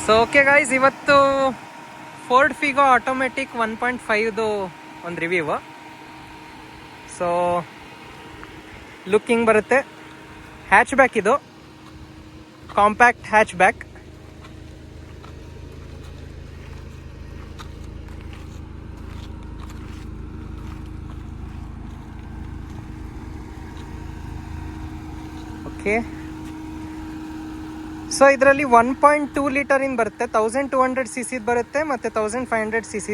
So okay guys, ಇವತ್ತು Ford Figo automatic 1.5ದು ಒಂದು review. So looking ಬರುತ್ತೆ. ಹ್ಯಾಚ್ ಬ್ಯಾಕ್, ಇದು compact hatch back. Okay, so ಇದರಲ್ಲಿ 1.2 ಲೀಟರಿಂದ ಬರುತ್ತೆ. 1200 cc ಬರುತ್ತೆ ಮತ್ತು 1500 cc.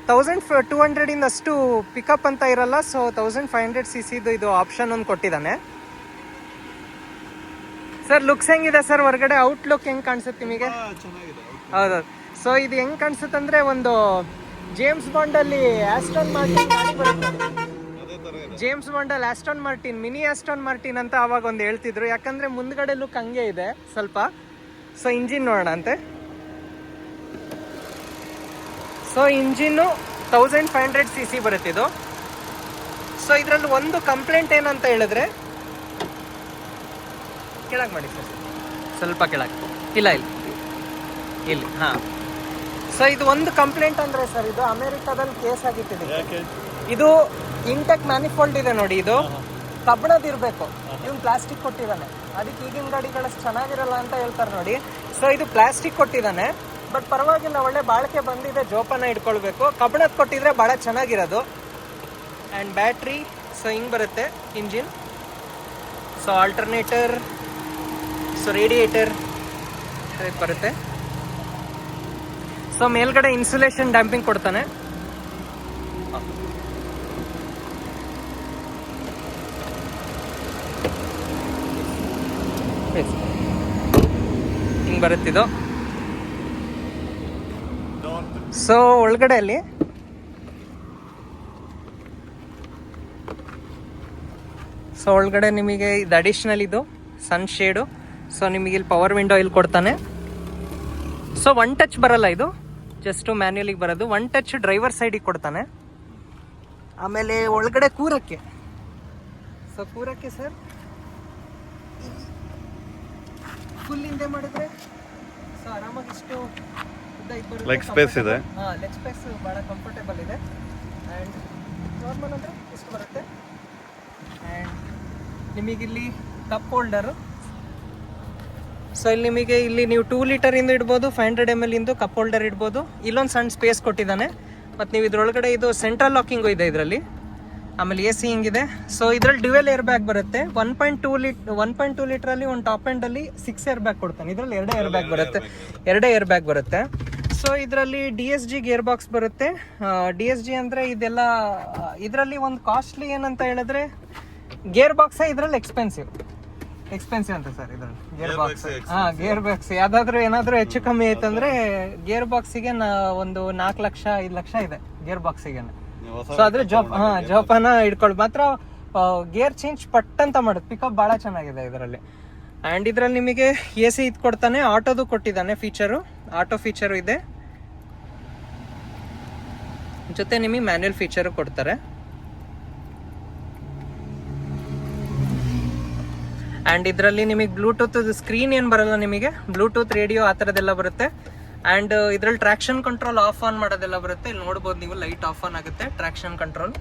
1200 ಇಂದ ಅಷ್ಟು ಪಿಕಪ್ ಅಂತ ಇರಲ್ಲ. ಸೊ 1500 cc ಇದು ಆಪ್ಷನ್ ಒಂದು ಕೊಟ್ಟಿದ್ದಾನೆ. ಸರ್ ಲುಕ್ಸ್ ಹೆಂಗಿದೆ ಸರ್? ಹೊರಗಡೆ ಔಟ್ಲುಕ್ ಹೆಂಗೆ ಕಾಣಿಸುತ್ತೆ ನಿಮಗೆ? ಹೌದೌದು. ಸೊ ಇದು ಹೆಂಗೆ ಕಾಣಿಸುತ್ತೆ ಅಂದರೆ, ಒಂದು ಜೇಮ್ಸ್ ಬಾಂಡಲ್ಲಿ ಆಸ್ಟನ್ ಮಾರ್ಟಿನ್ ಗಾಡಿ ಬರುತ್ತೆ. ಜೇಮ್ಸ್ ಬಾಂಡಲ್ಲಿ Aston Martin, mini Aston Martin ಅಂತ ಅವಾಗ ಒಂದು ಹೇಳ್ತಿದ್ರು. ಯಾಕಂದರೆ ಮುಂದ್ಗಡೆ ಲುಕ್ ಹಂಗೆ ಇದೆ ಸ್ವಲ್ಪ. ಸೊ ಇಂಜಿನ್ ನೋಡೋಣ ಅಂತೆ. ಸೊ ಇಂಜಿನ್ನು 1500 cc ಬರುತ್ತೆ ಇದು. ಸೊ ಇದರಲ್ಲಿ ಒಂದು ಕಂಪ್ಲೇಂಟ್ ಏನಂತ ಹೇಳಿದ್ರೆ, ಕೆಳಗೆ ಮಾಡಿ ಸರ್, ಸ್ವಲ್ಪ ಕೆಳಗೆ. ಇಲ್ಲ ಇಲ್ಲಿ ಹಾಂ. ಸೊ ಇದು ಒಂದು ಕಂಪ್ಲೇಂಟ್ ಅಂದರೆ ಸರ್, ಇದು ಅಮೆರಿಕಾದಲ್ಲಿ ಕೇಸ್ ಆಗಿತ್ತು. ಇದು ಇಂಟೆಕ್ ಮ್ಯಾನಿಫೋಲ್ಡ್ ಇದೆ ನೋಡಿ, ಇದು ಕಬ್ಬಣದಿರಬೇಕು. ಇವನು ಪ್ಲಾಸ್ಟಿಕ್ ಕೊಟ್ಟಿದ್ದಾನೆ. ಅದಕ್ಕೆ ಈಗಿನ ಗಾಡಿಗಳಷ್ಟು ಚೆನ್ನಾಗಿರಲ್ಲ ಅಂತ ಹೇಳ್ತಾರೆ ನೋಡಿ. ಸೊ ಇದು ಪ್ಲಾಸ್ಟಿಕ್ ಕೊಟ್ಟಿದ್ದಾನೆ, ಬಟ್ ಪರವಾಗಿಲ್ಲ, ಒಳ್ಳೆ ಬಾಳಿಕೆ ಬಂದಿದೆ. ಜೋಪಾನ ಇಟ್ಕೊಳ್ಬೇಕು. ಕಬ್ಬಣದ ಕೊಟ್ಟಿದ್ರೆ ಭಾಳ ಚೆನ್ನಾಗಿರೋದು. ಆ್ಯಂಡ್ ಬ್ಯಾಟ್ರಿ, ಸೊ ಹಿಂಗೆ ಬರುತ್ತೆ engine. So alternator, so radiator ಬರುತ್ತೆ. ಸೊ ಮೇಲ್ಗಡೆ ಇನ್ಸುಲೇಷನ್ ಡ್ಯಾಂಪಿಂಗ್ ಕೊಡ್ತಾನೆ. ಹಿಂಗೆ ಬರುತ್ತಿದ್ದು. ಸೊ ಒಳಗಡೆಯಲ್ಲಿ ಒಳಗಡೆ ನಿಮಗೆ ಇದು ಅಡಿಷ್ನಲ್, ಇದು ಸನ್ ಶೇಡು. ಸೊ ನಿಮಗೆ ಇಲ್ಲಿ ಪವರ್ ವಿಂಡೋ ಇಲ್ಲಿ ಕೊಡ್ತಾನೆ. ಸೊ ಒನ್ ಟಚ್ ಬರಲ್ಲ, ಇದು ಜಸ್ಟ್ ಮ್ಯಾನ್ಯುಯಲಿಗೆ ಬರೋದು. ಒನ್ ಟಚ್ ಡ್ರೈವರ್ ಸೈಡಿಗೆ ಕೊಡ್ತಾನೆ. ಆಮೇಲೆ ಒಳಗಡೆ ಕೂರಕ್ಕೆ, ಸೊ ಕೂರಕ್ಕೆ ಸರ್ ಫುಲ್ ಹಿಂದೆ ಮಾಡಿದ್ರೆ ಸೊ ಆರಾಮಾಗಿ ಇಷ್ಟು ಲೆಗ್ ಸ್ಪೇಸ್ ಇದೆ. ಹಾಂ, ಲೆಗ್ ಸ್ಪೇಸ್ ಭಾಳ ಕಂಫರ್ಟೇಬಲ್ ಇದೆ. ಆ್ಯಂಡ್ ನಾರ್ಮಲ್ ಅಂದರೆ ಇಷ್ಟು ಬರುತ್ತೆ. ಆ್ಯಂಡ್ ನಿಮಗಿಲ್ಲಿ ಕಪ್ ಹೋಲ್ಡರು. ಸೊ ಇಲ್ಲಿ ನಿಮಗೆ ಇಲ್ಲಿ ನೀವು 2 ಲೀಟರಿಂದ ಇಡ್ಬೋದು, 500 ml ಇಂದು ಕಪ್ ಹೋಲ್ಡರ್ ಇಡ್ಬೋದು. ಇಲ್ಲೊಂದು ಸಣ್ಣ ಸ್ಪೇಸ್ ಕೊಟ್ಟಿದ್ದಾನೆ. ಮತ್ತು ನೀವು ಇದ್ರೊಳಗಡೆ ಇದು ಸೆಂಟ್ರಲ್ ಲಾಕಿಂಗು ಇದೆ ಇದರಲ್ಲಿ. ಆಮೇಲೆ AC ಹಿಂಗಿದೆ. ಸೊ ಇದರಲ್ಲಿ ಡ್ಯುವೆಲ್ ಏರ್ ಬ್ಯಾಗ್ ಬರುತ್ತೆ. 1.2 ಲೀಟ್ರಲ್ಲಿ ಒಂದು ಟಾಪ್ ಎಂಡಲ್ಲಿ 6 ಏರ್ ಬ್ಯಾಗ್ ಕೊಡ್ತಾನೆ. ಇದರಲ್ಲಿ 2 ಏರ್ ಬ್ಯಾಗ್ ಬರುತ್ತೆ. ಸೊ ಇದರಲ್ಲಿ DSG ಗೇರ್ ಬಾಕ್ಸ್ ಬರುತ್ತೆ. DSG ಅಂದರೆ ಇದೆಲ್ಲ ಇದರಲ್ಲಿ ಒಂದು ಕಾಸ್ಟ್ಲಿ ಏನಂತ ಹೇಳಿದ್ರೆ, ಗೇರ್ ಬಾಕ್ಸೇ ಇದರಲ್ಲಿ ಎಕ್ಸ್ಪೆನ್ಸಿವ್ ಅಂತ ಸರ್. ಇದರಲ್ಲಿ ಗೇರ್ ಬಾಕ್ಸ್, ಗೇರ್ ಬಾಕ್ಸ್ ಏನಾದರೂ ಹೆಚ್ಚು ಕಮ್ಮಿ ಆಯ್ತಂದ್ರೆ ಗೇರ್ ಬಾಕ್ಸಿಗೆ ಒಂದು 4 ಲಕ್ಷ 5 ಲಕ್ಷ ಇದೆ ಗೇರ್ ಬಾಕ್ಸಿಗೆ. ಸೊ ಅದ್ರ ಜೋಪಾನ ಇಟ್ಕೊಳ್ಳಿ ಮಾತ್ರ. ಗೇರ್ ಚೇಂಜ್ ಪಟ್ ಅಂತ ಮಾಡುತ್ತೆ. ಪಿಕಪ್ ಭಾಳ ಚೆನ್ನಾಗಿದೆ ಇದರಲ್ಲಿ. ಆ್ಯಂಡ್ ಇದರಲ್ಲಿ ನಿಮಗೆ AC ಇದು ಕೊಡ್ತಾನೆ. ಆಟೋದು ಕೊಟ್ಟಿದ್ದಾನೆ ಫೀಚರು, ಆಟೋ ಫೀಚರು ಇದೆ. ಜೊತೆ ನಿಮಗೆ ಮ್ಯಾನ್ಯುಯಲ್ ಫೀಚರು ಕೊಡ್ತಾರೆ. ಆ್ಯಂಡ್ ಇದರಲ್ಲಿ ನಿಮಗೆ ಬ್ಲೂಟೂತ್ ಸ್ಕ್ರೀನ್ ಏನು ಬರಲ್ಲ, ನಿಮಗೆ ಬ್ಲೂಟೂತ್ ರೇಡಿಯೋ ಆ ಥರದ್ದೆಲ್ಲ ಬರುತ್ತೆ. ಆ್ಯಂಡ್ ಇದರಲ್ಲಿ ಟ್ರ್ಯಾಕ್ಷನ್ ಕಂಟ್ರೋಲ್ ಆಫ್ ಆನ್ ಮಾಡೋದೆಲ್ಲ ಬರುತ್ತೆ. ಇಲ್ಲಿ ನೋಡ್ಬೋದು ನೀವು, ಲೈಟ್ ಆಫ್ ಆನ್ ಆಗುತ್ತೆ, ಟ್ರ್ಯಾಕ್ಷನ್ ಕಂಟ್ರೋಲ್.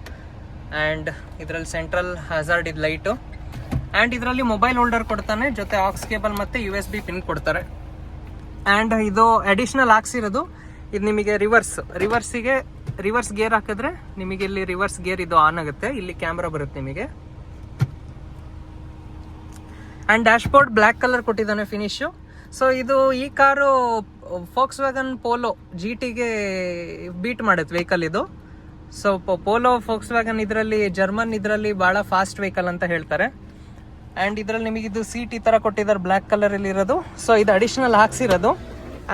ಆ್ಯಂಡ್ ಇದರಲ್ಲಿ ಸೆಂಟ್ರಲ್ ಹಜಾರ್ಡ್ ಇದು ಲೈಟು. ಆ್ಯಂಡ್ ಇದರಲ್ಲಿ ಮೊಬೈಲ್ ಹೋಲ್ಡರ್ ಕೊಡ್ತಾನೆ, ಜೊತೆ ಆಕ್ಸ್ ಕೇಬಲ್ ಮತ್ತು USB ಪಿನ್ ಕೊಡ್ತಾರೆ. ಆ್ಯಂಡ್ ಇದು ಅಡಿಷ್ನಲ್ ಹಾಕ್ಸಿರೋದು, ಇದು ನಿಮಗೆ ರಿವರ್ಸ್ ಗೇರ್ ಹಾಕಿದ್ರೆ ನಿಮಗೆ ಇಲ್ಲಿ ರಿವರ್ಸ್ ಗೇರ್ ಇದು ಆನ್ ಆಗುತ್ತೆ. ಇಲ್ಲಿ ಕ್ಯಾಮ್ರಾ ಬರುತ್ತೆ ನಿಮಗೆ. ಆ್ಯಂಡ್ ಡ್ಯಾಶ್ಬೋರ್ಡ್ ಬ್ಲ್ಯಾಕ್ ಕಲರ್ ಕೊಟ್ಟಿದ್ದಾನೆ ಫಿನಿಶು. ಸೊ ಈ ಕಾರು ಫೋಕ್ಸ್ವ್ಯಾಗನ್ ಪೋಲೋ GTಗೆ ಬೀಟ್ ಮಾಡುತ್ತೆ ವೆಹಿಕಲ್ ಇದು. ಸೊ ಪೋಲೋ ಫೋಕ್ಸ್ವ್ಯಾಗನ್ ಇದರಲ್ಲಿ ಜರ್ಮನ್ ಇದರಲ್ಲಿ ಭಾಳ ಫಾಸ್ಟ್ ವೆಹಿಕಲ್ ಅಂತ ಹೇಳ್ತಾರೆ. ಆ್ಯಂಡ್ ಇದರಲ್ಲಿ ನಿಮಗೆ ಇದು ಸೀಟ್ ಈ ಥರ ಕೊಟ್ಟಿದ್ದಾರೆ ಬ್ಲ್ಯಾಕ್ ಕಲರಲ್ಲಿ ಇರೋದು. ಸೊ ಇದು ಅಡಿಷ್ನಲ್ ಹಾಕ್ಸಿರೋದು.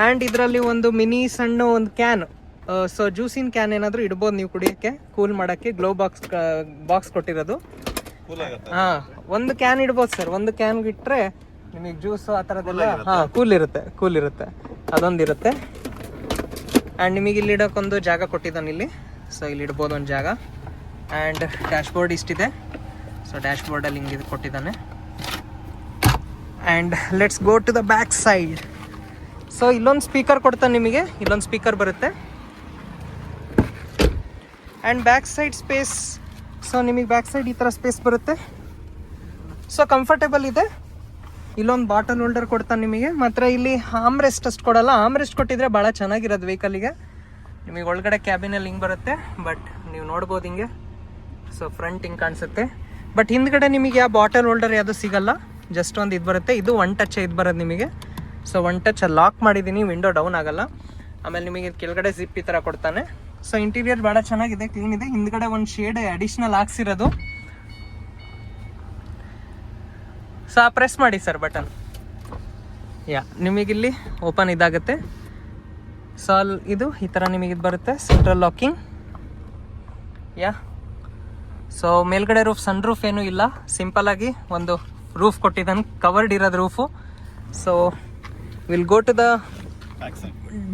ಆ್ಯಂಡ್ ಇದರಲ್ಲಿ ಒಂದು ಮಿನಿ ಸಣ್ಣ ಒಂದು ಕ್ಯಾನ್, ಸೊ ಜ್ಯೂಸಿನ ಕ್ಯಾನ್ ಏನಾದರೂ ಇಡ್ಬೋದು ನೀವು ಕುಡಿಯೋಕ್ಕೆ, ಕೂಲ್ ಮಾಡೋಕ್ಕೆ. ಗ್ಲೋ ಬಾಕ್ಸ್ ಕೊಟ್ಟಿರೋದು. ಹಾಂ, ಒಂದು ಕ್ಯಾನ್ ಇಡ್ಬೋದು ಸರ್. ಒಂದು ಕ್ಯಾನ್ಗೆ ಇಟ್ಟರೆ ನಿಮಗೆ ಜ್ಯೂಸು ಆ ಥರದ್ದೆಲ್ಲ ಕೂಲ್ ಇರುತ್ತೆ. ಅದೊಂದಿರುತ್ತೆ. ಆ್ಯಂಡ್ ನಿಮಗೆ ಇಲ್ಲಿ ಇಡೋಕ್ಕೊಂದು ಜಾಗ ಕೊಟ್ಟಿದ್ದಾನೆ ಇಲ್ಲಿ. ಸೊ ಇಲ್ಲಿ ಇಡ್ಬೋದು ಒಂದು ಜಾಗ. ಆ್ಯಂಡ್ ಡ್ಯಾಶ್ಬೋರ್ಡ್ ಇಷ್ಟಿದೆ. ಸೊ ಡ್ಯಾಶ್ಬೋರ್ಡಲ್ಲಿ ಹಿಂಗೆ ಕೊಟ್ಟಿದ್ದಾನೆ. And let's go to the back side. So ಇಲ್ಲೊಂದು ಸ್ಪೀಕರ್ ಕೊಡ್ತಾನೆ ನಿಮಗೆ, ಇಲ್ಲೊಂದು ಸ್ಪೀಕರ್ ಬರುತ್ತೆ. And back side space, so ನಿಮಗೆ ಬ್ಯಾಕ್ ಸೈಡ್ ಈ ಥರ ಸ್ಪೇಸ್ ಬರುತ್ತೆ. ಸೊ ಕಂಫರ್ಟೇಬಲ್ ಇದೆ. ಇಲ್ಲೊಂದು ಬಾಟಲ್ ಹೋಲ್ಡರ್ ಕೊಡ್ತಾನೆ ನಿಮಗೆ. ಮಾತ್ರ ಇಲ್ಲಿ ಆಮ್ರೆಸ್ಟ್ ಅಷ್ಟು ಕೊಡಲ್ಲ, ಆಮ್ರೆಸ್ಟ್ ಕೊಟ್ಟಿದ್ರೆ ಭಾಳ ಚೆನ್ನಾಗಿರೋದು ವೆಹಿಕಲಿಗೆ. ನಿಮಗೆ ಒಳಗಡೆ ಕ್ಯಾಬಿನಲ್ಲಿ ಹಿಂಗೆ ಬರುತ್ತೆ, ಬಟ್ ನೀವು ನೋಡ್ಬೋದು ಹಿಂಗೆ. ಸೊ ಫ್ರಂಟ್ ಹಿಂಗೆ ಕಾಣಿಸುತ್ತೆ, ಬಟ್ ಹಿಂದ್ಗಡೆ ನಿಮಗೆ ಯಾವ ಬಾಟಲ್ ಹೋಲ್ಡರ್ ಯಾವುದು ಸಿಗಲ್ಲ. ಜಸ್ಟ್ ಒಂದು ಇದು ಬರುತ್ತೆ, ಇದು ಒನ್ ಟಚ್ ಇದು ಬರೋದು ನಿಮಗೆ. ಸೊ ಒನ್ ಟಚ್ ಲಾಕ್ ಮಾಡಿದ್ದೀನಿ, ವಿಂಡೋ ಡೌನ್ ಆಗಲ್ಲ. ಆಮೇಲೆ ನಿಮಗೆ ಕೆಳಗಡೆ ಜಿಪ್ ಈ ಥರ ಕೊಡ್ತಾನೆ. ಸೊ ಇಂಟೀರಿಯರ್ ಭಾಳ ಚೆನ್ನಾಗಿದೆ, ಕ್ಲೀನ್ ಇದೆ. ಹಿಂದ್ಗಡೆ ಒಂದು ಶೇಡ್ ಅಡಿಷ್ನಲ್ ಹಾಕ್ಸಿರೋದು. ಸೊ ಪ್ರೆಸ್ ಮಾಡಿ ಸರ್ ಬಟನ್. ನಿಮಗಿಲ್ಲಿ ಓಪನ್ ಇದಾಗುತ್ತೆ. ಸೊ ಇದು ಈ ಥರ ನಿಮಗೆ ಇದು ಬರುತ್ತೆ, ಸೆಂಟ್ರಲ್ ಲಾಕಿಂಗ್. ಸೊ ಮೇಲ್ಗಡೆ ರೂಫ್, ಸನ್ ರೂಫ್ ಏನೂ ಇಲ್ಲ, ಸಿಂಪಲ್ ಆಗಿ ಒಂದು ರೂಫ್ ಕೊಟ್ಟಿದ್ದಾನೆ, ಕವರ್ಡ್ ಇರೋದು roof. So will go to the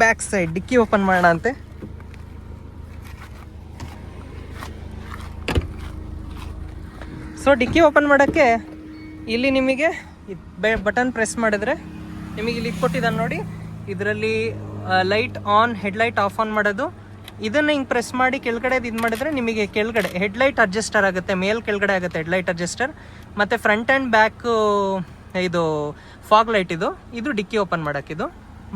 back side. Dickey open ಮಾಡೋಣ ಅಂತೆ. ಸೊ ಡಿಕ್ಕಿ ಓಪನ್ ಮಾಡೋಕ್ಕೆ ಇಲ್ಲಿ ನಿಮಗೆ ಬಟನ್ ಪ್ರೆಸ್ ಮಾಡಿದ್ರೆ ನಿಮಗೆ ಇಲ್ಲಿ ಕೊಟ್ಟಿದ್ದಾನೆ ನೋಡಿ. ಇದರಲ್ಲಿ light on, headlight of on ಮಾಡೋದು. ಇದನ್ನು ಹಿಂಗೆ ಪ್ರೆಸ್ ಮಾಡಿ ಕೆಳಗಡೆ ಇದು ಮಾಡಿದ್ರೆ ನಿಮಗೆ ಕೆಳಗಡೆ ಹೆಡ್ಲೈಟ್ ಅಡ್ಜಸ್ಟರ್ ಆಗುತ್ತೆ, ಮೇಲ್ ಕೆಳಗಡೆ ಆಗುತ್ತೆ ಹೆಡ್ಲೈಟ್ ಅಡ್ಜಸ್ಟರ್. ಮತ್ತು ಫ್ರಂಟ್ ಆ್ಯಂಡ್ ಬ್ಯಾಕ್ ಇದು ಫಾಗ್ ಲೈಟ್, ಇದು ಡಿಕ್ಕಿ ಓಪನ್ ಮಾಡೋಕ್ಕಿದು.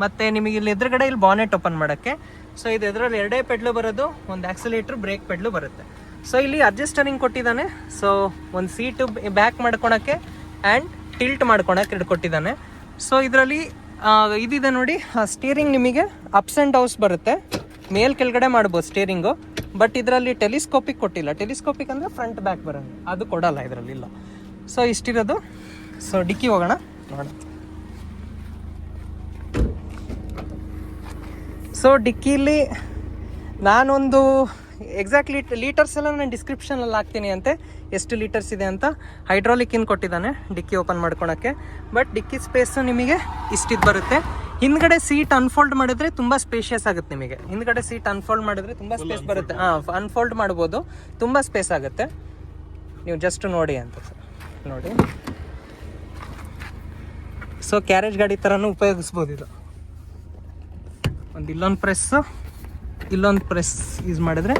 ಮತ್ತು ನಿಮಗೆ ಇಲ್ಲಿ ಎದುರುಗಡೆ ಇಲ್ಲಿ ಬಾನೆಟ್ ಓಪನ್ ಮಾಡೋಕ್ಕೆ. ಸೊ ಇದು ಎದುರಲ್ಲಿ ಎರಡೇ ಪೆಡ್ಲು ಬರೋದು, ಒಂದು ಆಕ್ಸಿಲೇಟ್ರ್, ಬ್ರೇಕ್ ಪೆಡ್ಲು ಬರುತ್ತೆ. ಸೊ ಇಲ್ಲಿ ಅಡ್ಜಸ್ಟರಿಂಗ್ ಕೊಟ್ಟಿದ್ದಾನೆ. ಸೊ ಒಂದು ಸೀಟು ಬ್ಯಾಕ್ ಮಾಡ್ಕೊಳಕ್ಕೆ ಆ್ಯಂಡ್ ಟಿಲ್ಟ್ ಮಾಡ್ಕೊಳಕ್ಕೆ ಎರಡು ಕೊಟ್ಟಿದ್ದಾನೆ. ಸೊ ಇದರಲ್ಲಿ ಇದಿದೆ ನೋಡಿ, ಸ್ಟೀರಿಂಗ್ ನಿಮಗೆ ಅಪ್ಸ್ ಆ್ಯಂಡ್ ಡೌನ್ಸ್ ಬರುತ್ತೆ, ಮೇಲ್ ಕೆಳಗಡೆ ಮಾಡ್ಬೋದು ಸ್ಟೀರಿಂಗು. ಬಟ್ ಇದರಲ್ಲಿ ಟೆಲಿಸ್ಕೋಪಿಕ್ ಕೊಟ್ಟಿಲ್ಲ. ಟೆಲಿಸ್ಕೋಪಿಕ್ ಅಂದರೆ ಫ್ರಂಟ್ ಬ್ಯಾಕ್ ಬರೋದು, ಅದು ಕೊಡಲ್ಲ ಇದರಲ್ಲಿ, ಇಲ್ಲ. ಸೊ ಇಷ್ಟಿರೋದು. ಸೊ ಡಿಕ್ಕಿ ಹೋಗೋಣ ನೋಡೋಣ. ಸೊ ಡಿಕ್ಕಿಲಿ ನಾನೊಂದು ಎಕ್ಸಾಕ್ಟ್ಲಿ ಲೀಟರ್ಸ್ ಎಲ್ಲ ನಾನು ಡಿಸ್ಕ್ರಿಪ್ಷನಲ್ಲಿ ಹಾಕ್ತೀನಿ ಅಂತೆ, ಎಷ್ಟು ಲೀಟರ್ಸ್ ಇದೆ ಅಂತ. ಹೈಡ್ರಾಲಿಕ್ ಇನ್ ಕೊಟ್ಟಿದ್ದಾನೆ ಡಿಕ್ಕಿ ಓಪನ್ ಮಾಡ್ಕೊಳಕ್ಕೆ. ಬಟ್ ಡಿಕ್ಕಿ ಸ್ಪೇಸ್ ನಿಮಗೆ ಇಷ್ಟಿದ್ದು ಬರುತ್ತೆ. ಹಿಂದ್ಗಡೆ ಸೀಟ್ ಅನ್ಫೋಲ್ಡ್ ಮಾಡಿದ್ರೆ ತುಂಬ ಸ್ಪೇಷಿಯಸ್ ಆಗುತ್ತೆ ನಿಮಗೆ. ಹಿಂದ್ಗಡೆ ಸೀಟ್ ಅನ್ಫೋಲ್ಡ್ ಮಾಡಿದ್ರೆ ತುಂಬ ಸ್ಪೇಸ್ ಬರುತ್ತೆ. ಅನ್ಫೋಲ್ಡ್ ಮಾಡ್ಬೋದು, ತುಂಬ ಸ್ಪೇಸ್ ಆಗುತ್ತೆ. ನೀವು ಜಸ್ಟ್ ನೋಡಿ ಅಂತ ಸರ್, ನೋಡಿ. ಸೊ ಕ್ಯಾರೇಜ್ ಗಾಡಿ ಥರನೂ ಉಪಯೋಗಿಸ್ಬೋದು ಇದು. ಒಂದು ಇಲ್ಲೊಂದು ಇಲ್ಲೊಂದು ಪ್ರೆಸ್ ಯೂಸ್ ಮಾಡಿದ್ರೆ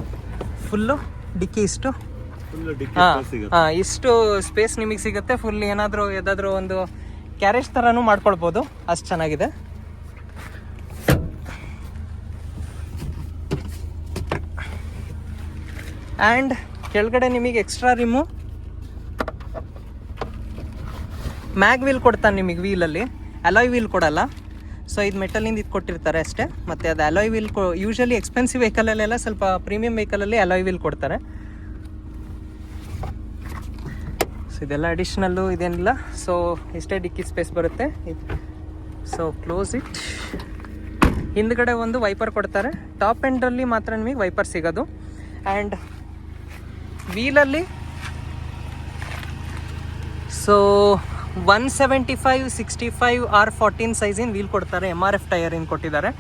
ಫುಲ್ಲು ಡಿಕ್ಕಿ ಇಷ್ಟು ಇಷ್ಟು ಸ್ಪೇಸ್ ನಿಮಗೆ ಸಿಗುತ್ತೆ. ಫುಲ್ ಯಾವುದಾದ್ರೂ ಒಂದು ಕ್ಯಾರೇಜ್ ಥರನೂ ಮಾಡ್ಕೊಳ್ಬೋದು, ಅಷ್ಟು ಚೆನ್ನಾಗಿದೆ. ಆ್ಯಂಡ್ ಕೆಳಗಡೆ ನಿಮಗೆ ಎಕ್ಸ್ಟ್ರಾ ರಿಮು ಮ್ಯಾಗ್ ವೀಲ್ ಕೊಡ್ತಾನೆ ನಿಮಗೆ. ವೀಲಲ್ಲಿ ಅಲಾಯ್ ವೀಲ್ ಕೊಡಲ್ಲ. ಸೊ ಇದು ಮೆಟಲಿಂದ ಇದು ಕೊಟ್ಟಿರ್ತಾರೆ ಅಷ್ಟೇ. ಮತ್ತು ಅದು ಅಲಾಯ್ ವೀಲ್ ಯೂಶಲಿ ಎಕ್ಸ್ಪೆನ್ಸಿವ್ ವೆಹಿಕಲಲ್ಲೆಲ್ಲ, ಸ್ವಲ್ಪ ಪ್ರೀಮಿಯಂ ವೆಹಿಕಲಲ್ಲಿ ಅಲಾಯ್ ವೀಲ್ ಕೊಡ್ತಾರೆ. ಸೊ ಇದೆಲ್ಲ ಅಡಿಷ್ನಲ್ಲು, ಇದೇನಿಲ್ಲ. ಸೊ ಇಷ್ಟೇ ಡಿಕ್ಕಿ ಸ್ಪೇಸ್ ಬರುತ್ತೆ. So close it. ಹಿಂದ್ಗಡೆ ಒಂದು ವೈಪರ್ ಕೊಡ್ತಾರೆ. ಟಾಪ್ ಎಂಡ್ರಲ್ಲಿ ಮಾತ್ರ ನಿಮಗೆ ವೈಪರ್ ಸಿಗೋದು. ಆ್ಯಂಡ್ ವೀಲಲ್ಲಿ ಸೊ 175/65 R14 ಸೈಜಿನ ವೀಲ್ ಕೊಡ್ತಾರೆ. MRF ಟೈರ್ ಇನ್ ಕೊಟ್ಟಿದ್ದಾರೆ.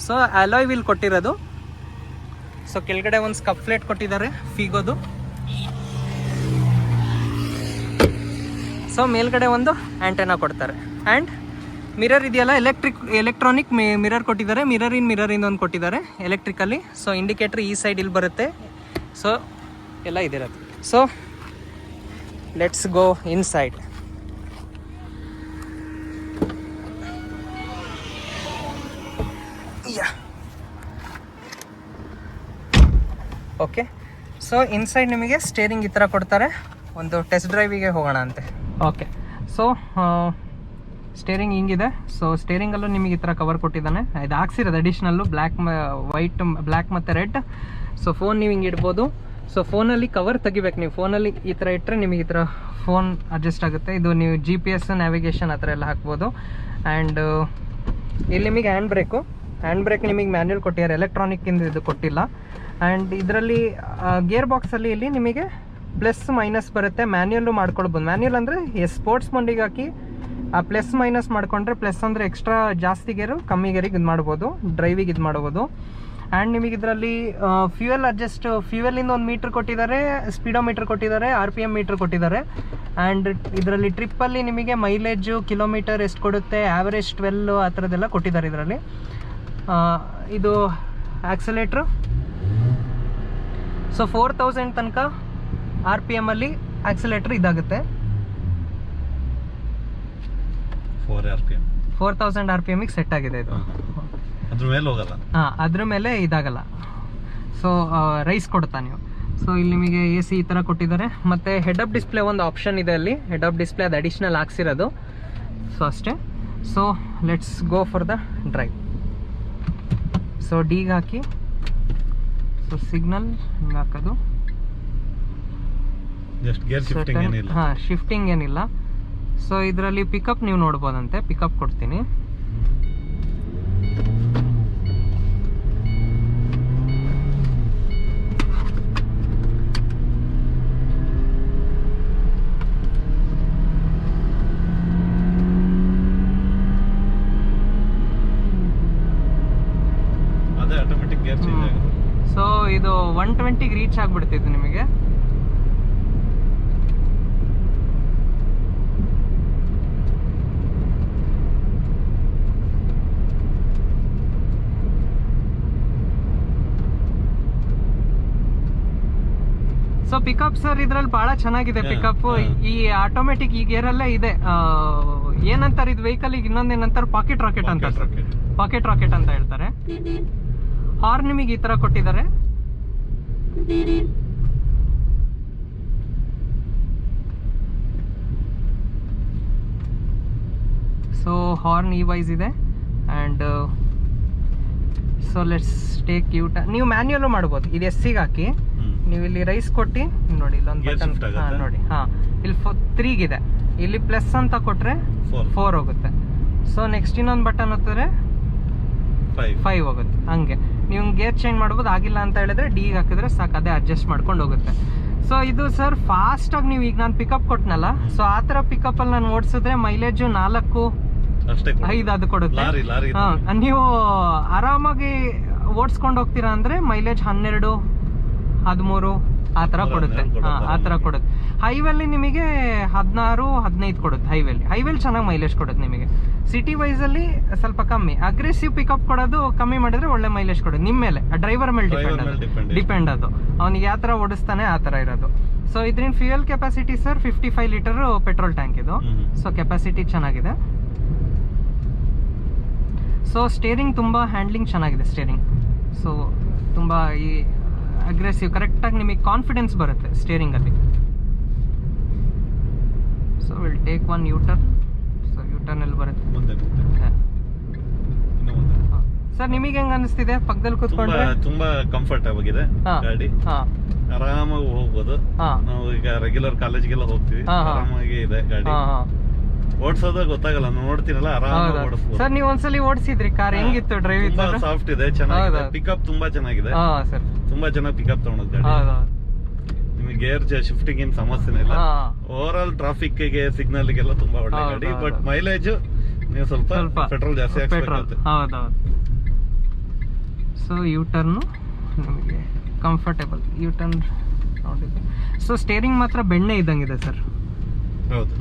ಸೊ ಅಲಾಯ್ ವೀಲ್ ಕೊಟ್ಟಿರೋದು. ಸೊ ಕೆಳಗಡೆ ಒಂದು ಸ್ಕಪ್ ಪ್ಲೇಟ್ ಕೊಟ್ಟಿದ್ದಾರೆ ಫಿಗೋದು. ಸೊ ಮೇಲ್ಗಡೆ ಒಂದು ಆ್ಯಂಟೆನಾ ಕೊಡ್ತಾರೆ. ಆ್ಯಂಡ್ ಮಿರರ್ ಇದೆಯಲ್ಲ, ಎಲೆಕ್ಟ್ರಾನಿಕ್ ಮಿರರ್ ಕೊಟ್ಟಿದ್ದಾರೆ. ಮಿರರಿಂದ ಒಂದು ಕೊಟ್ಟಿದ್ದಾರೆ ಎಲೆಕ್ಟ್ರಿಕಲ್ಲಿ. ಸೊ ಇಂಡಿಕೇಟ್ರ್ ಈ ಸೈಡ್ ಇಲ್ಲಿ ಬರುತ್ತೆ. ಸೊ ಎಲ್ಲ ಇದಿರೋದು. So let's go inside. Okay. So inside ನಿಮಗೆ ಸ್ಟೇರಿಂಗ್ ಈ ಥರ ಕೊಡ್ತಾರೆ. ಒಂದು ಟೆಸ್ಟ್ ಡ್ರೈವಿಗೆ ಹೋಗೋಣ ಅಂತೆ. ಓಕೆ. ಸೊ ಸ್ಟೇರಿಂಗ್ ಹಿಂಗಿದೆ. ಸೊ ಸ್ಟೇರಿಂಗಲ್ಲೂ ನಿಮಗೆ ಈ ಥರ ಕವರ್ ಕೊಟ್ಟಿದ್ದಾನೆ. ಇದು ಹಾಕ್ಸಿರೋದು ಅಡಿಷ್ನಲ್ಲು, ಬ್ಲ್ಯಾಕ್ ಮತ್ತು ರೆಡ್. ಸೊ ಫೋನ್ ನೀವು ಹಿಂಗೆ ಇಡ್ಬೋದು. ಸೊ ಫೋನಲ್ಲಿ ಕವರ್ ತೆಗಿಬೇಕು ನೀವು. ಫೋನಲ್ಲಿ ಈ ಥರ ಇಟ್ಟರೆ ನಿಮಗೆ ಈ ಥರ ಫೋನ್ ಅಡ್ಜಸ್ಟ್ ಆಗುತ್ತೆ. ಇದು ನೀವು GPS ನ್ಯಾವಿಗೇಷನ್ ಆ ಥರ ಎಲ್ಲ ಹಾಕ್ಬೋದು. ಆ್ಯಂಡ್ ಇಲ್ಲಿ ನಿಮಗೆ ಹ್ಯಾಂಡ್ ಬ್ರೇಕ್ ನಿಮಗೆ ಮ್ಯಾನ್ಯಲ್ ಕೊಟ್ಟಿದ್ದಾರೆ, ಎಲೆಕ್ಟ್ರಾನಿಕ್ ಇಂದ ಇದು ಕೊಟ್ಟಿಲ್ಲ. ಆ್ಯಂಡ್ ಇದರಲ್ಲಿ ಗೇರ್ ಬಾಕ್ಸಲ್ಲಿ ಇಲ್ಲಿ ನಿಮಗೆ ಪ್ಲಸ್ ಮೈನಸ್ ಬರುತ್ತೆ. ಮ್ಯಾನ್ಯಲ್ಲು ಮಾಡ್ಕೊಳ್ಬೋದು. ಮ್ಯಾನ್ಯಲ್ ಅಂದರೆ ಸ್ಪೋರ್ಟ್ಸ್ ಮಂಡಿಗೆ ಹಾಕಿ ಆ ಪ್ಲಸ್ ಮೈನಸ್ ಮಾಡ್ಕೊಂಡ್ರೆ, ಪ್ಲಸ್ ಅಂದರೆ ಎಕ್ಸ್ಟ್ರಾ ಜಾಸ್ತಿ ಗೇರು, ಕಮ್ಮಿ ಗೇರಿಗೆ ಇದು ಮಾಡ್ಬೋದು, ಡ್ರೈವಿಗೆ ಇದು ಮಾಡ್ಬೋದು. ಆ್ಯಂಡ್ ನಿಮಗೆ ಇದರಲ್ಲಿ ಫ್ಯೂಯಲಿಂದ ಒಂದು ಮೀಟ್ರ್ ಕೊಟ್ಟಿದ್ದಾರೆ, ಸ್ಪೀಡೋಮೀಟ್ರ್ ಕೊಟ್ಟಿದ್ದಾರೆ, RPM ಮೀಟ್ರ್ ಕೊಟ್ಟಿದ್ದಾರೆ. ಆ್ಯಂಡ್ ಇದರಲ್ಲಿ ಟ್ರಿಪ್ಪಲ್ಲಿ ನಿಮಗೆ ಮೈಲೇಜು ಕಿಲೋಮೀಟರ್ ಎಷ್ಟು ಕೊಡುತ್ತೆ, ಆ್ಯಾವ್ರೇಜ್ 12 ಆ ಥರದ್ದೆಲ್ಲ ಕೊಟ್ಟಿದ್ದಾರೆ ಇದರಲ್ಲಿ. ಇದು ಆಕ್ಸಲೇಟ್ರು. ಸೊ 4000 ತನಕ RPM ಅಲ್ಲಿ ಆಕ್ಸಲೇಟ್ರ್ ಇದಾಗುತ್ತೆ. 4000 RPMಗೆ ಸೆಟ್ ಆಗಿದೆ ಇದು. ಅದ್ರ ಮೇಲೆ ಹೋಗಲ್ಲ. ಅದ್ರ ಮೇಲೆ ಇದಾಗಲ್ಲ. ಸೊ ರೈಸ್ ಕೊಡ್ತಾ ನೀವು. ಸೊ ಇಲ್ಲಿ ನಿಮಗೆ AC ಈ ಥರ ಕೊಟ್ಟಿದ್ದಾರೆ. ಮತ್ತು ಹೆಡ್ ಅಪ್ ಡಿಸ್ಪ್ಲೇ ಒಂದು ಆಪ್ಷನ್ ಇದೆ ಅಲ್ಲಿ. ಹೆಡ್ ಅಪ್ ಡಿಸ್ಪ್ಲೇ ಅದು ಅಡಿಷ್ನಲ್ ಹಾಕ್ಸಿರೋದು. ಸೊ ಅಷ್ಟೇ. So let's go for the drive. So ಡಿಗೆ ಹಾಕಿ, ಸೊ ಸಿಗ್ನಲ್ ಹಿಂಗೆ ಹಾಕೋದು. ಶಿಫ್ಟಿಂಗ್ ಏನಿಲ್ಲ. ಸೊ ಇದರಲ್ಲಿ ಪಿಕಪ್ ನೀವು ನೋಡ್ಬೋದಂತೆ. ಪಿಕಪ್ ಕೊಡ್ತೀನಿ. ಸೊ ಇದು 120ಗೆ ರೀಚ್ ಆಗ್ಬಿಡ್ತಿತ್ತು ನಿಮಗೆ. ಸೊ ಪಿಕಪ್ ಸರ್ ಇದ್ರಲ್ಲಿ ಬಹಳ ಚೆನ್ನಾಗಿದೆ ಪಿಕಪ್. ಈ ಆಟೋಮೆಟಿಕ್ ಈ ಗೇರ್ ಅಲ್ಲೇ ಇದೆ. ಏನಂತಾರೆ ಇದು ವೆಹಿಕಲ್ ಇನ್ನೊಂದೇನಂತಾರೆ, ಪಾಕೆಟ್ ರಾಕೆಟ್ ಅಂತ. ಪಾಕೆಟ್ ರಾಕೆಟ್ ಅಂತ ಹೇಳ್ತಾರೆ. ಹಾರ್ನ್ ನಿಮಗೆ ಈ ತರ ಕೊಟ್ಟಿದ್ದಾರೆ. ಸೊ ಹಾರ್ನ್ ಈ ವೈಸ್ ಇದೆ. And so let's take U turn. ನೀವು ಮ್ಯಾನ್ಯುಯಲ್ ಮಾಡ್ಬೋದು. ಇದು SCಗೆ ಹಾಕಿ ನೀವು ಇಲ್ಲಿ ರೈಸ್ ಕೊಟ್ಟು ನೋಡಿ, ಇಲ್ಲೊಂದು ಬಟನ್ ನೋಡಿ. ಇಲ್ಲಿ 3ಗಿದೆ. ಇಲ್ಲಿ ಪ್ಲಸ್ ಅಂತ ಕೊಟ್ರೆ 4 ಹೋಗುತ್ತೆ. ಸೊ ನೆಕ್ಸ್ಟ್ ಇನ್ನೊಂದು ಬಟನ್ ಹೊತ್ತಿದ್ರೆ 5 ಹೋಗುತ್ತೆ. ಹಂಗೆ ನೀವು ಗೇರ್ ಚೇಂಜ್ ಮಾಡ್ಬೋದು. ಆಗಿಲ್ಲ ಅಂತ ಹೇಳಿದ್ರೆ ಡಿಗೆ ಹಾಕಿದ್ರೆ ಸಾಕು, ಅದೇ ಅಡ್ಜಸ್ಟ್ ಮಾಡ್ಕೊಂಡು ಹೋಗುತ್ತೆ. ಸೊ ಇದು ಸರ್ ಫಾಸ್ಟಾಗಿ ನೀವು ಈಗ ನಾನು ಪಿಕಪ್ ಕೊಟ್ಟನಲ್ಲ, ಸೊ ಆ ಥರ ಪಿಕಪ್ಪಲ್ಲಿ ನಾನು ಓಡಿಸಿದ್ರೆ ಮೈಲೇಜು 4-5 ಅದು ಕೊಡುತ್ತೆ. ನೀವು ಆರಾಮಾಗಿ ಓಡಿಸ್ಕೊಂಡು ಹೋಗ್ತೀರಾ ಅಂದರೆ ಮೈಲೇಜ್ 12-13 ಆ ಥರ ಕೊಡುತ್ತೆ. ಆ ಥರ ಕೊಡುತ್ತೆ. ಹೈವೇಲಿ ನಿಮಗೆ 16-15 ಕೊಡುತ್ತೆ. ಹೈವೇಲಿ ಚೆನ್ನಾಗಿ ಮೈಲೇಜ್ ಕೊಡುತ್ತೆ ನಿಮಗೆ. ಸಿಟಿ ವೈಸಲ್ಲಿ ಸ್ವಲ್ಪ ಕಮ್ಮಿ. ಅಗ್ರೆಸಿವ್ ಪಿಕಪ್ ಕೊಡೋದು ಕಮ್ಮಿ ಮಾಡಿದ್ರೆ ಒಳ್ಳೆ ಮೈಲೇಜ್ ಕೊಡೋದು. ನಿಮ್ಮ ಮೇಲೆ, ಡ್ರೈವರ್ ಮೇಲೆ ಡಿಪೆಂಡ್ ಅದು. ಅವ್ನಿಗೆ ಯಾವ ಥರ ಓಡಿಸ್ತಾನೆ ಆ ಥರ ಇರೋದು. ಸೊ ಇದ್ರಿಂದ fuel capacity sir 55 litre petrol tank ಇದು. ಸೊ ಕೆಪಾಸಿಟಿ ಚೆನ್ನಾಗಿದೆ. ಸೊ ಸ್ಟೇರಿಂಗ್ ತುಂಬ ಹ್ಯಾಂಡ್ಲಿಂಗ್ ಚೆನ್ನಾಗಿದೆ ಸ್ಟೇರಿಂಗ್. ಸೊ ತುಂಬ ಈ ಅಗ್ರೆಸಿವ್ ಕರೆಕ್ಟಾಗಿ ನಿಮಗೆ ಕಾನ್ಫಿಡೆನ್ಸ್ ಬರುತ್ತೆ ಸ್ಟೇರಿಂಗಲ್ಲಿ. So will take one U turn. So ಯೂಟರ್ನಲ್ಲಿ ಬರುತ್ತೆ ಸರ್. ನಿಮಗೆ ಹೆಂಗ ಅನಿಸ್ತಿದೆ ಪಕ್ಕದಲ್ಲಿ ಕೂತ್ಕೊಂಡ್ರೆ? ತುಂಬಾ ಕಂಫರ್ಟ್ ಆಗಿದೆ ಗಾಡಿ. ಆರಾಮಾಗಿ ಹೋಗ್ಬೋದು. ನಾವು ಈಗ ರೆಗ್ಯುಲರ್ ಕಾಲೇಜ್ಗೆಲ್ಲ ಹೋಗ್ತೀವಿ, ಆರಾಮಾಗಿ ಇದೆ ಗಾಡಿ. ಓಡಿಸೋದು ಗೊತ್ತಾಗಲ್ಲ, ನೋಡ್ತೀನಲ್ಲ ಆರಾಮಾಗಿ ಓಡಿಸಬಹುದು. ಸರ್ ನೀವು ಒಂದ್ಸಲಿ ಓಡಿಸಿದ್ರಿ ಕಾರ್, ಹೆಂಗಿತ್ತು ಡ್ರೈವಿಂಗ್? ತುಂಬಾ ಸಾಫ್ಟ್ ಇದೆ, ಚೆನ್ನಾಗಿದೆ. ಪಿಕಪ್ ತುಂಬಾ ಚೆನ್ನಾಗಿದೆ. ತುಂಬಾ ಚೆನ್ನಾಗಿ ಪಿಕಪ್ ತಗೊಂಡ್ ಗಾಡಿ. ನಿಮಗೆ ಗೇರ್ ಶಿಫ್ಟಿಂಗ್ ಏನ್ ಸಮಸ್ಯೆನೇ ಇಲ್ಲ. ಓವರ್ ಆಲ್ ಟ್ರಾಫಿಕ್ ಗೆ ಸಿಗ್ನಲ್ ಗೆಲ್ಲ ತುಂಬಾ ಒಳ್ಳೆ ಗಾಡಿ. ಬಟ್ ಮೈಲೇಜ್ ನೀವು ಸ್ವಲ್ಪ ಪೆಟ್ರೋಲ್ ಜಾಸ್ತಿ ಹಾಕ್ಬೇಕಾಗುತ್ತೆ. ಹೌದೌದು. ಸೊ ಯೂ ಟರ್ನ್ ನಮಗೆ ಕಂಫರ್ಟೇಬಲ್ ಯೂ ಟರ್ನ್ ನೋಡಿದ್ದೆ. ಸೊ ಸ್ಟೇರಿಂಗ್ ಮಾತ್ರ ಬೆಣ್ಣೆ ಇದ್ದಂಗಿದೆ ಸರ್. ಹೌದು.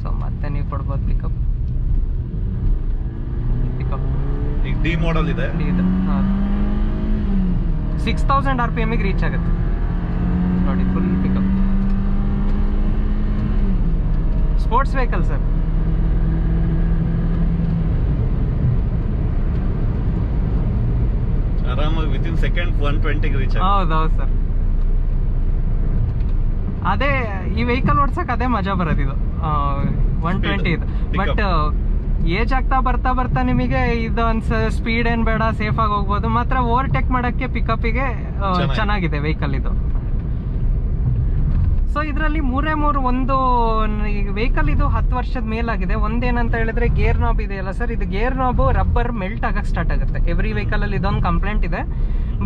ಸೊ ಮತ್ತೆ ನೀವು ಕೊಡ್ಬೋದು ಪಿಕಪ್. ಈಗ ಡಿ ಮಾಡೆಲ್ ಇದೆ. 6000 RPMಗೆ ರೀಚ್ ಆಗುತ್ತೆ ನೋಡಿ. Full pickup. Sports vehicle sir. ಆರಾಮಾಗಿ ವಿತಿನ್ ಸೆಕೆಂಡ್ 120ಗೆ ರೀಚ್ ಆಗುತ್ತೆ. ಹೌದೌದು ಸರ್. ಅದೇ ಈ ವೆಹಿಕಲ್ ಓಡ್ಸಕ್ ಅದೇ ಮಜಾ ಬರೋದು ಇದು 120 ಇದು. ಬಟ್ ಏಜ್ ಆಗ್ತಾ ಬರ್ತಾ ನಿಮಗೆ ಇದು ಸ್ಪೀಡ್ ಏನ್ ಬೇಡ, ಸೇಫ್ ಆಗಿ ಹೋಗ್ಬೋದು. ಮಾತ್ರ ಓವರ್ಟೇಕ್ ಮಾಡಕ್ಕೆ ಪಿಕಪ್ಪಿಗೆ ಚೆನ್ನಾಗಿದೆ ವೆಹಿಕಲ್ ಇದು. ಸೊ ಇದರಲ್ಲಿ ಒಂದು ವೆಹಿಕಲ್ ಇದು 10 ವರ್ಷದ ಮೇಲಾಗಿದೆ. ಒಂದೇನಂತ ಹೇಳಿದ್ರೆ ಗೇರ್ ನಾಬ್ ಇದೆಯಲ್ಲ ಸರ್, ಇದು ಗೇರ್ ನಾಬ್ ರಬ್ಬರ್ ಮೆಲ್ಟ್ ಆಗಕ್ಕೆ ಸ್ಟಾರ್ಟ್ ಆಗುತ್ತೆ. ಎವ್ರಿ ವೆಹಿಕಲ್ ಅಲ್ಲಿ ಇದೊಂದು ಕಂಪ್ಲೇಂಟ್ ಇದೆ.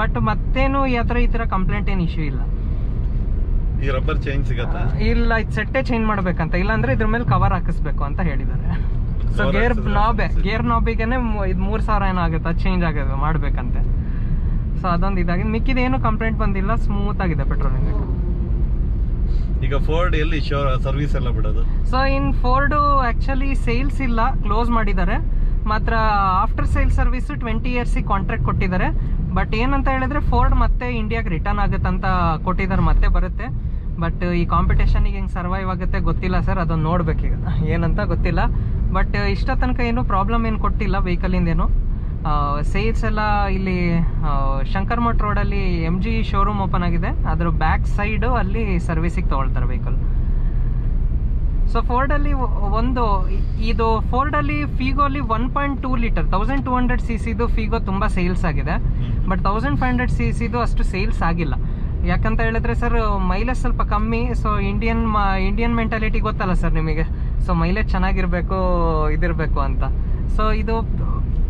ಬಟ್ ಮತ್ತೇನು ಈ ಥರ ಕಂಪ್ಲೇಂಟ್ ಏನು ಇಶ್ಯೂ ಇಲ್ಲ. ಈ ರಬ್ಬರ್ ಚೇಂಜ್ ಸಿಗುತ್ತಾ? ಇಲ್ಲ, ಇದು ಸೆಟ್ಟೆ ಚೇಂಜ್ ಮಾಡ್ಬೇಕಂತ, ಇಲ್ಲಾಂದ್ರೆ ಇದ್ರ ಮೇಲೆ ಕವರ್ ಹಾಕಿಸ್ಬೇಕು ಅಂತ ಹೇಳಿದ್ದಾರೆ. ಸೊ ಗೇರ್ ನಾಬಿಗೆನೆ ಇದು 3000 ಏನೋ ಆಗುತ್ತೆ, ಚೇಂಜ್ ಆಗುತ್ತೆ ಮಾಡ್ಬೇಕಂತೆ. ಸೊ ಅದೊಂದು ಇದಾಗಿದೆ, ಮಿಕ್ಕಿದೇನು ಕಂಪ್ಲೇಂಟ್ ಬಂದಿಲ್ಲ, ಸ್ಮೂತ್ ಆಗಿದೆ ಪೆಟ್ರೋಲಿಂಗ್. ಈಗ ಫೋರ್ಡ್ ಎಲ್ಲಿ ಸರ್ವಿಸ್ ಎಲ್ಲ ಬಿಡೋದು? So in Ford actually sales ಇಲ್ಲ, ಕ್ಲೋಸ್ ಮಾಡಿದ್ದಾರೆ. ಮಾತ್ರ after sale service 20 years contract ಕೊಟ್ಟಿದ್ದಾರೆ. ಬಟ್ ಏನಂತ ಹೇಳಿದ್ರೆ ಫೋರ್ಡ್ ಮತ್ತೆ ಇಂಡಿಯಾಗೆ ರಿಟರ್ನ್ ಆಗುತ್ತೆ ಅಂತ ಕೊಟ್ಟಿದ್ದಾರೆ, ಮತ್ತೆ ಬರುತ್ತೆ. ಬಟ್ ಈ ಕಾಂಪಿಟೇಷನ್ಗೆ ಹೆಂಗೆ ಸರ್ವೈವ್ ಆಗುತ್ತೆ ಗೊತ್ತಿಲ್ಲ ಸರ್, ಅದನ್ನು ನೋಡ್ಬೇಕೀಗ ಏನಂತ ಗೊತ್ತಿಲ್ಲ. ಬಟ್ ಇಷ್ಟ ತನಕ ಏನು ಪ್ರಾಬ್ಲಮ್ ಏನು ಕೊಟ್ಟಿಲ್ಲ ವೆಹಿಕಲಿಂದೇನು. ಸೇಲ್ಸ್ ಎಲ್ಲ ಇಲ್ಲಿ ಶಂಕರ್ ಮಠ್ ರೋಡಲ್ಲಿ MG ಶೋರೂಮ್ ಓಪನ್ ಆಗಿದೆ, ಅದ್ರ ಬ್ಯಾಕ್ ಸೈಡು ಅಲ್ಲಿ ಸರ್ವಿಸಿಗೆ ತೊಗೊಳ್ತಾರೆ ವೆಹಿಕಲ್. ಸೊ ಫೋರ್ಡಲ್ಲಿ ಇದು ಫೋರ್ಡಲ್ಲಿ ಫೀಗೋಲಿ 1.2 ಲೀಟರ್ 1200cc ಫೀಗೋ ತುಂಬ ಸೇಲ್ಸ್ ಆಗಿದೆ. ಬಟ್ 1500cc ಅಷ್ಟು ಸೇಲ್ಸ್ ಆಗಿಲ್ಲ. ಯಾಕಂತ ಹೇಳಿದ್ರೆ ಸರ್ ಮೈಲೇಜ್ ಸ್ವಲ್ಪ ಕಮ್ಮಿ. ಸೊ ಇಂಡಿಯನ್ ಮೆಂಟಾಲಿಟಿ ಗೊತ್ತಲ್ಲ ಸರ್ ನಿಮಗೆ, ಸೊ ಮೈಲೇಜ್ ಚೆನ್ನಾಗಿರ್ಬೇಕು ಇದಿರಬೇಕು ಅಂತ. ಸೊ ಇದು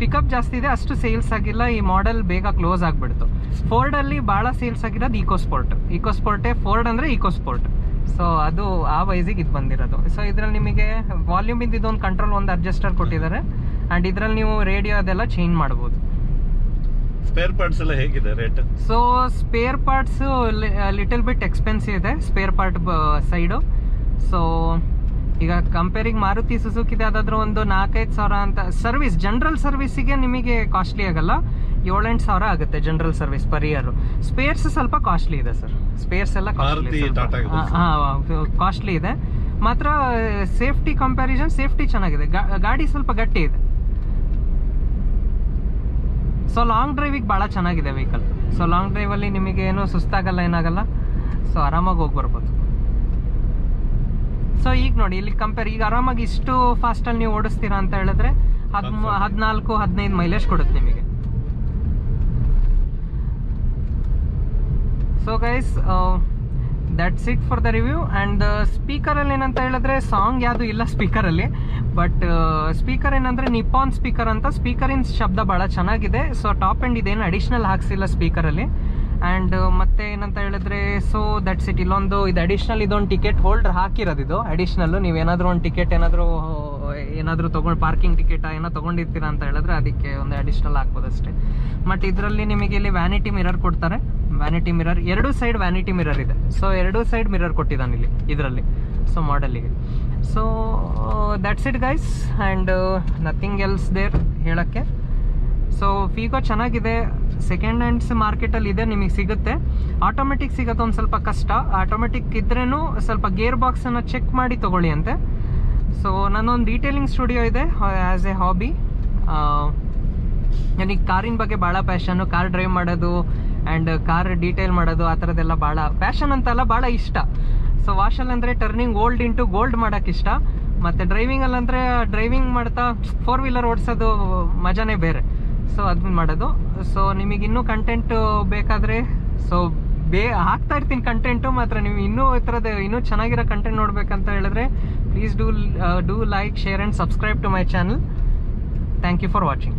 ಪಿಕಪ್ ಜಾಸ್ತಿ ಇದೆ, ಅಷ್ಟು ಸೇಲ್ಸ್ ಆಗಿಲ್ಲ. ಈ ಮಾಡೆಲ್ ಬೇಗ ಕ್ಲೋಸ್ ಆಗಿಬಿಡ್ತು. ಫೋರ್ಡಲ್ಲಿ ಭಾಳ ಸೇಲ್ಸ್ ಆಗಿರೋದು ಈಕೋಸ್ಪೋರ್ಟೇ. ಫೋರ್ಡ್ ಅಂದರೆ ಈಕೋಸ್ಪೋರ್ಟ್. ಸೊ ಅದು ಆ ವೈಸಿಗೆ ಇದು ಬಂದಿರೋದು. ಸೊ ಇದರಲ್ಲಿ ನಿಮಗೆ ವಾಲ್ಯೂಮ್ ಇದೊಂದು ಕಂಟ್ರೋಲ್, ಒಂದು ಅಡ್ಜಸ್ಟರ್ ಕೊಟ್ಟಿದ್ದಾರೆ. ಆ್ಯಂಡ್ ಇದರಲ್ಲಿ ನೀವು ರೇಡಿಯೋ ಅದೆಲ್ಲ ಚೇಂಜ್ ಮಾಡ್ಬೋದು. ಸ್ಪೇರ್ ಪಾರ್ಟ್ಸ್ ಎಲ್ಲ ಹೇಗಿದೆ rate? So spare parts little bit expensive ಇದೆ ಸ್ಪೇರ್ ಪಾರ್ಟ್ ಸೈಡು. ಸೊ ಈಗ ಕಂಪೇರಿಂಗ್ ಮಾರುತಿ ಸುಜುಕಿದೆ, ಅದಾದ್ರೂ ಒಂದು 4-5 ಸಾವಿರ ಅಂತ. ಸರ್ವಿಸ್ ಜನರಲ್ ಸರ್ವಿಸಿಗೆ ನಿಮಗೆ ಕಾಸ್ಟ್ಲಿ ಆಗಲ್ಲ, 7-8 ಸಾವಿರ ಆಗುತ್ತೆ general service per year. Spares ಸ್ವಲ್ಪ ಕಾಸ್ಟ್ಲಿ ಇದೆ ಸರ್, ಸ್ಪೇರ್ಸ್ ಎಲ್ಲ ಕಾಸ್ಟ್ಲಿ ಇದೆ. ಮಾತ್ರ ಸೇಫ್ಟಿ ಕಂಪ್ಯಾರಿಸನ್ ಸೇಫ್ಟಿ ಚೆನ್ನಾಗಿದೆ, ಗಾಡಿ ಸ್ವಲ್ಪ ಗಟ್ಟಿ ಇದೆ. ಸೊ ಲಾಂಗ್ ಡ್ರೈವಿಗೆ ಭಾಳ ಚೆನ್ನಾಗಿದೆ ವೆಹಿಕಲ್. ಸೊ ಲಾಂಗ್ ಡ್ರೈವಲ್ಲಿ ನಿಮಗೆ ಏನು ಸುಸ್ತಾಗಲ್ಲ, ಏನಾಗಲ್ಲ. ಸೊ ಆರಾಮಾಗಿ ಹೋಗಿ ಬರ್ಬೋದು. ಸೊ ಈಗ ನೋಡಿ ಇಲ್ಲಿ ಈಗ ಆರಾಮಾಗಿ ಇಷ್ಟು ಫಾಸ್ಟಲ್ಲಿ ನೀವು ಓಡಿಸ್ತೀರಾ ಅಂತ ಹೇಳಿದ್ರೆ 14-15 ಮೈಲೇಜ್ ಕೊಡುತ್ತೆ ನಿಮಗೆ. So guys that's it for the review. And ಸ್ಪೀಕರಲ್ಲಿ ಏನಂತ ಹೇಳಿದ್ರೆ ಸಾಂಗ್ ಯಾವುದು ಇಲ್ಲ ಸ್ಪೀಕರಲ್ಲಿ. ಬಟ್ ಸ್ಪೀಕರ್ ಏನಂದರೆ ನಿಪಾನ್ ಸ್ಪೀಕರ್ ಅಂತ, ಸ್ಪೀಕರಿನ ಶಬ್ದ ಭಾಳ ಚೆನ್ನಾಗಿದೆ. ಸೊ ಟಾಪ್ ಎಂಡ್ ಇದೇನು ಅಡಿಷ್ನಲ್ ಹಾಕ್ಸಿಲ್ಲ ಸ್ಪೀಕರಲ್ಲಿ. ಆ್ಯಂಡ್ ಮತ್ತೆ ಏನಂತ ಹೇಳಿದ್ರೆ ಸೊ ದಟ್ಸ್ ಇಟ್. ಇಲ್ಲೊಂದು ಇದು ಅಡಿಷ್ನಲ್ ಇದೊಂದು ಟಿಕೆಟ್ ಹೋಲ್ಡರ್ ಹಾಕಿರೋದು, ಇದು ಅಡಿಷ್ನಲ್ಲು. ನೀವೇನಾದರೂ ಒಂದು ಟಿಕೆಟ್ ಏನಾದರೂ ತೊಗೊಂಡು ಪಾರ್ಕಿಂಗ್ ಟಿಕೆಟ್ ಏನೋ ತೊಗೊಂಡಿರ್ತೀರಾ ಅಂತ ಹೇಳಿದ್ರೆ ಅದಕ್ಕೆ ಒಂದು ಅಡಿಷ್ನಲ್ ಹಾಕ್ಬೋದು ಅಷ್ಟೇ. ಬಟ್ ಇದರಲ್ಲಿ ನಿಮಗೆ ಇಲ್ಲಿ ವ್ಯಾನಿಟಿ ಮಿರರ್ ಕೊಡ್ತಾರೆ. Vanity mirror 2 side vanity mirror ಇದೆ. ಸೊ 2 ಸೈಡ್ ಮಿರರ್ ಕೊಟ್ಟಿದ್ದಾನೆ ಇಲ್ಲಿ ಇದರಲ್ಲಿ, ಸೊ ಮಾಡೆಲ್ಲಿಗೆ. So that's it guys. And nothing else there ಹೇಳೋಕ್ಕೆ. ಸೊ ಫೀಗೋ ಚೆನ್ನಾಗಿದೆ, ಸೆಕೆಂಡ್ ಹ್ಯಾಂಡ್ಸ್ ಮಾರ್ಕೆಟಲ್ಲಿ ಇದೆ, ನಿಮಗೆ ಸಿಗುತ್ತೆ. ಆಟೋಮೆಟಿಕ್ ಸಿಗೋದು ಒಂದು ಸ್ವಲ್ಪ ಕಷ್ಟ. ಆಟೋಮೆಟಿಕ್ ಇದ್ರೂ ಸ್ವಲ್ಪ ಗೇರ್ ಬಾಕ್ಸನ್ನು ಚೆಕ್ ಮಾಡಿ ತೊಗೊಳ್ಳಿ ಅಂತೆ. ಸೊ ನನ್ನೊಂದು ಡೀಟೇಲಿಂಗ್ ಸ್ಟುಡಿಯೋ ಇದೆ ಆ್ಯಸ್ ಎ ಹಾಬಿ. ನನಗೆ ಕಾರಿನ ಬಗ್ಗೆ ಭಾಳ ಪ್ಯಾಷನ್ನು, ಕಾರ್ ಡ್ರೈವ್ ಮಾಡೋದು ಆ್ಯಂಡ್ ಕಾರ್ ಡೀಟೇಲ್ ಮಾಡೋದು ಆ ಥರದ್ದೆಲ್ಲ ಭಾಳ ಪ್ಯಾಷನ್ ಅಂತಲ್ಲ, ಭಾಳ ಇಷ್ಟ. ಸೊ ವಾಶಲ್ಲಿ ಅಂದರೆ ಟರ್ನಿಂಗ್ ಓಲ್ಡ್ ಇಂಟು ಗೋಲ್ಡ್ ಮಾಡೋಕ್ಕೆ ಇಷ್ಟ. ಮತ್ತು ಡ್ರೈವಿಂಗಲ್ಲಂದರೆ ಡ್ರೈವಿಂಗ್ ಮಾಡ್ತಾ 4 ವೀಲರ್ ಓಡಿಸೋದು ಮಜಾನೇ ಬೇರೆ. ಸೊ ಅದನ್ನ ಮಾಡೋದು. ಸೊ ನಿಮಗೆ ಇನ್ನೂ ಕಂಟೆಂಟ್ ಬೇಕಾದರೆ ಸೊ ಹಾಕ್ತಾ ಇರ್ತೀನಿ ಕಂಟೆಂಟು. ಮಾತ್ರ ನೀವು ಇನ್ನೂ ಈ ಥರದ ಇನ್ನೂ ಚೆನ್ನಾಗಿರೋ ಕಂಟೆಂಟ್ ನೋಡಬೇಕಂತ ಹೇಳಿದ್ರೆ please do like, share and subscribe to my channel. Thank you for watching.